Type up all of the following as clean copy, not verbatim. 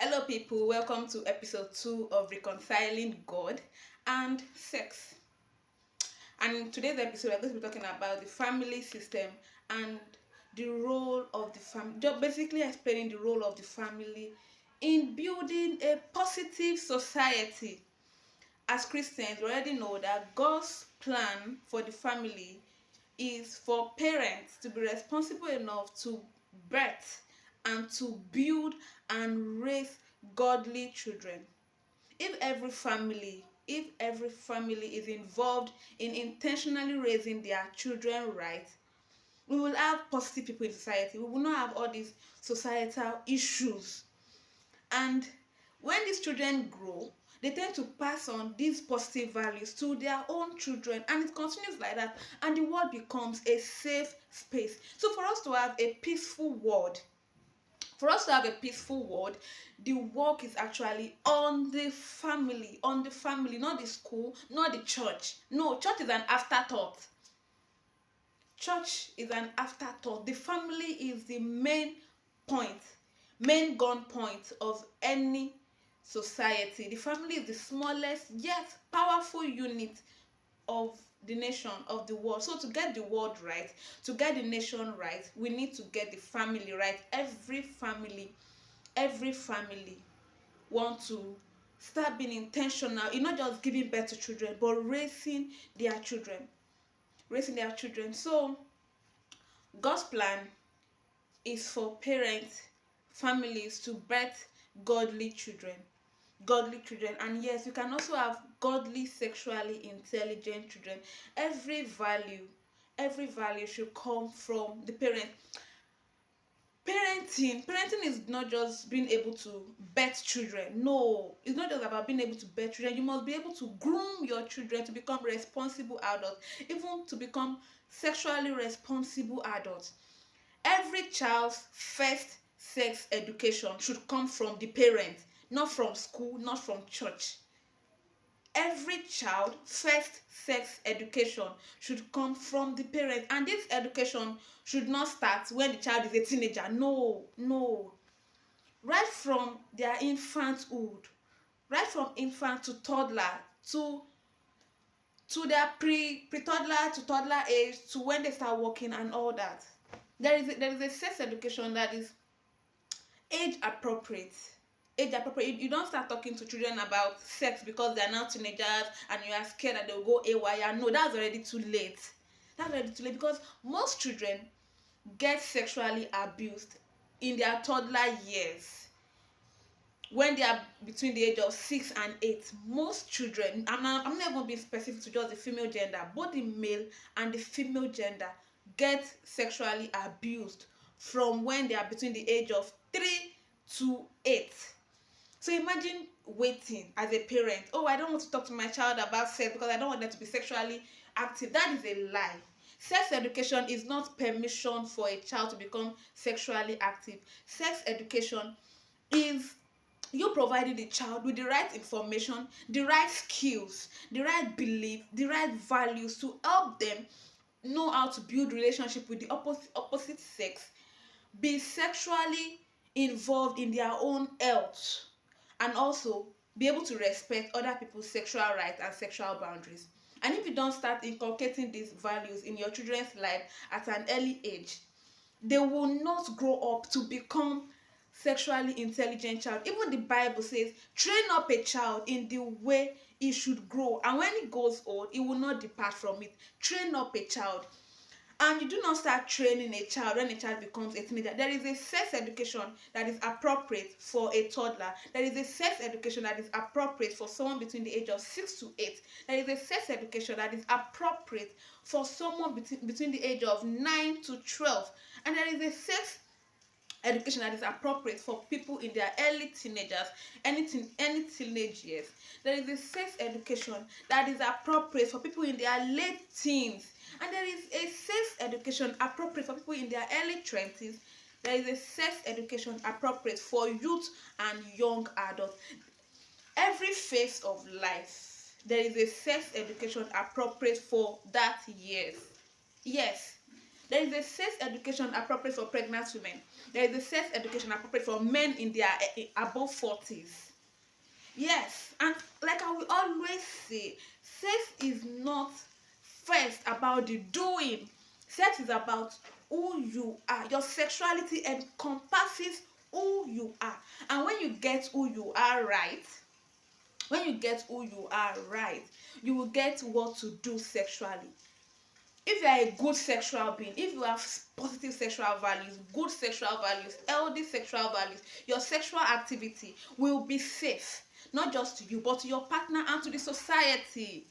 Hello, people. Welcome to episode 2 of Reconciling God and Sex. And in today's episode, we're going to be talking about the family system and the role of the family, just basically explaining the role of the family in building a positive society. As Christians, we already know that God's plan for the family is for parents to be responsible enough to birth and to build and raise godly children. If every family is involved in intentionally raising their children right, we will have positive people in society. We will not have all these societal issues. And when these children grow, they tend to pass on these positive values to their own children, and it continues like that, and the world becomes a safe space. So for us to have a peaceful world, the work is actually on the family, not the school, not the church. No, church is an afterthought. The family is the main gun point of any society. The family is the smallest yet powerful unit of the nation, of the world. So to get the world right, to get the nation right, we need to get the family right. Every family want to start being intentional in not just giving birth to children, but raising their children. So God's plan is for parents, families to birth godly children. And yes, you can also have godly, sexually intelligent children. Every value should come from the parent. Parenting is not just being able to birth children. No, it's not just about being able to birth children. You must be able to groom your children to become responsible adults, even to become sexually responsible adults. Every child's first sex education should come from the parent, not from school, not from church. Every child first sex education should come from the parent, and this education should not start when the child is a teenager. No. Right from their infanthood, right from infant to toddler, to their pre-toddler to toddler age, to when they start working and all that. There is a sex education that is age appropriate. You don't start talking to children about sex because they are now teenagers and you are scared that they'll go haywire. No, that's already too late. Because most children get sexually abused in their toddler years. When they are between the age of 6 and 8, most children, I'm not even being specific to just the female gender, both the male and the female gender get sexually abused from when they are between the age of 3 to 8. So imagine waiting as a parent. Oh, I don't want to talk to my child about sex because I don't want them to be sexually active. That is a lie. Sex education is not permission for a child to become sexually active. Sex education is you providing the child with the right information, the right skills, the right belief, the right values to help them know how to build relationship with the opposite sex, be sexually involved in their own health, and also be able to respect other people's sexual rights and sexual boundaries. And if you don't start inculcating these values in your children's life at an early age, they will not grow up to become sexually intelligent child. Even the Bible says, train up a child in the way he should grow, and when he goes old, he will not depart from it. Train up a child. And you do not start training a child when a child becomes a teenager. There is a sex education that is appropriate for a toddler. There is a sex education that is appropriate for someone between the age of 6 to 8. There is a sex education that is appropriate for someone between the age of 9 to 12. And there is a sex education that is appropriate for people in their early teenagers, any teenage years. There is a sex education that is appropriate for people in their late teens, and there is a sex education appropriate for people in their early 20s. There is a sex education appropriate for youth and young adults. Every phase of life, there is a sex education appropriate for that years. Yes. There is a sex education appropriate for pregnant women. There is a sex education appropriate for men in their above 40s. Yes, and like I will always say, sex is not first about the doing. Sex is about who you are. Your sexuality encompasses who you are. And when you get who you are right, when you get who you are right, you will get what to do sexually. If you are a good sexual being, if you have positive sexual values, good sexual values, healthy sexual values, your sexual activity will be safe, not just to you but to your partner and to the society.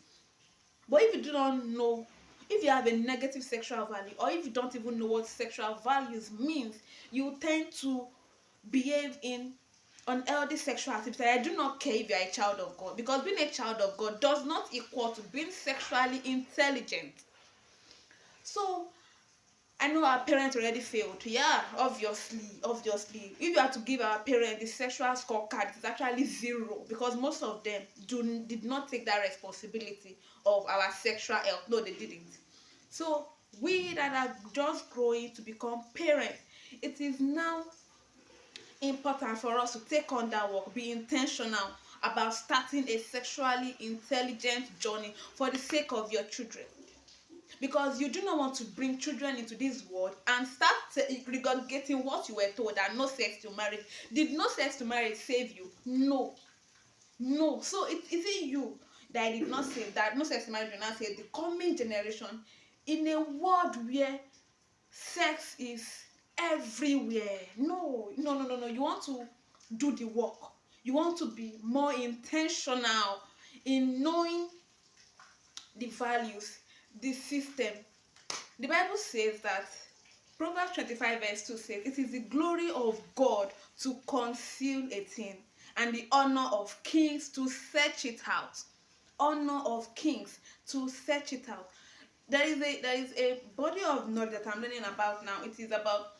But if you do not know, if you have a negative sexual value, or if you don't even know what sexual values means, you tend to behave in unhealthy sexual activity. I do not care if you are a child of God, because being a child of God does not equal to being sexually intelligent. So I know our parents already failed. Yeah, obviously. If you have to give our parents the sexual scorecard, it's actually 0, because most of them did not take that responsibility of our sexual health. No, they didn't. So we that are just growing to become parents, it is now important for us to take on that work, be intentional about starting a sexually intelligent journey for the sake of your children. Because you do not want to bring children into this world and start regurgitating what you were told, that no sex to marriage. Did no sex to marriage save you? No. No. So it isn't you that I did not save, that no sex to marriage will not save the coming generation in a world where sex is everywhere. No. You want to do the work. You want to be more intentional in knowing the values, the system. The Bible says that, Proverbs 25 verse 2 says, it is the glory of God to conceal a thing, and the honor of kings to search it out. Honor of kings to search it out. There is a body of knowledge that I'm learning about now. It is about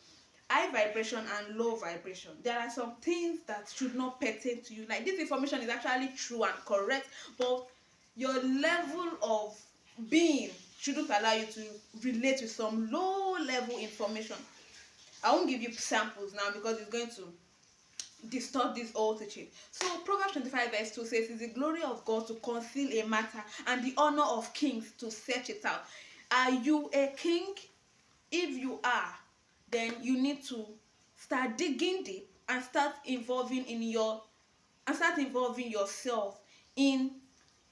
high vibration and low vibration. There are some things that should not pertain to you. Like, this information is actually true and correct, but your level of being shouldn't allow you to relate with some low level information. I won't give you samples now because it's going to distort this whole teaching. So Proverbs 25 verse 2 says, it's the glory of God to conceal a matter, and the honor of kings to search it out. Are you a king? If you are, then you need to start digging deep and start involving yourself in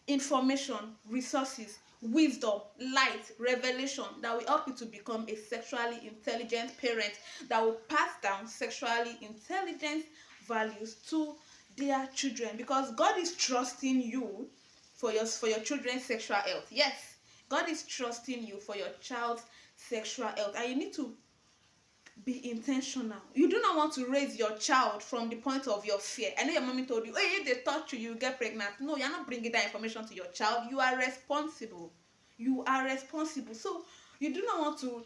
information, resources, wisdom, light, revelation that will help you to become a sexually intelligent parent that will pass down sexually intelligent values to their children, because God is trusting you for your children's sexual health. Yes, God is trusting you for your child's sexual health, and you need to be intentional. You do not want to raise your child from the point of your fear. I know your mommy told you, hey, if they touch you, you get pregnant. No, you're not bringing that information to your child. You are responsible. So you do not want to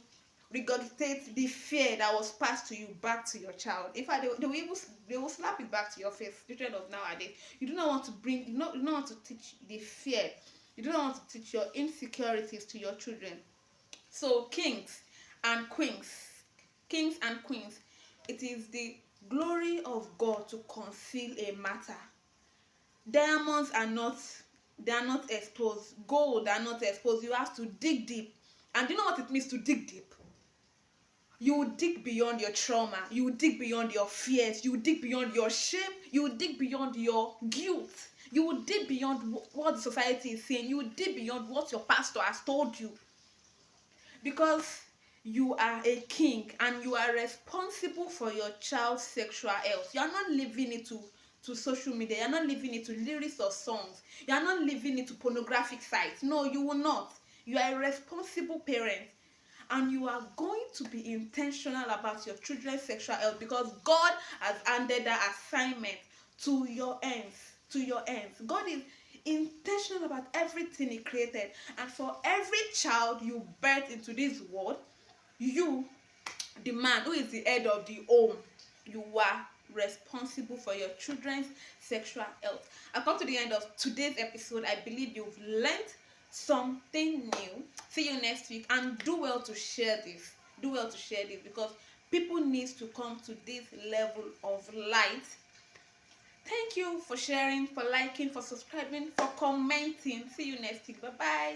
regurgitate the fear that was passed to you back to your child. In fact, they will slap it back to your face. Children of nowadays, you do not want to teach the fear. You do not want to teach your insecurities to your children. So kings and queens, it is the glory of God to conceal a matter. Diamonds are not exposed. Gold are not exposed. You have to dig deep. And do you know what it means to dig deep? You will dig beyond your trauma. You will dig beyond your fears. You will dig beyond your shame. You will dig beyond your guilt. You will dig beyond what the society is saying. You will dig beyond what your pastor has told you. Because you are a king and you are responsible for your child's sexual health. You are not leaving it to social media. You are not leaving it to lyrics or songs. You are not leaving it to pornographic sites. No, you will not. You are a responsible parent, and you are going to be intentional about your children's sexual health, because God has handed that assignment to your hands. God is intentional about everything He created, and for every child you birth into this world, you, the man who is the head of the home, you are responsible for your children's sexual health. I've come to the end of today's episode. I believe you've learned something new. See you next week, and do well to share this. do well to share this, because people need to come to this level of light. Thank you for sharing, for liking, for subscribing, for commenting. See you next week. Bye bye.